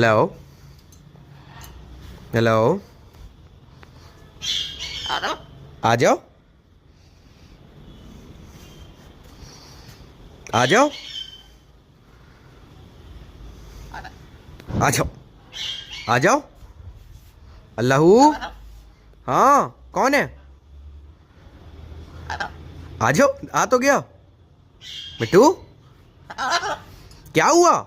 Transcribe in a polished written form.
Hello hello. आ जाओ आ जाओ आ जाओ आ जाओ। अल्लाहू। हाँ कौन है? आ जाओ। आ तो गया। मिट्टू क्या हुआ?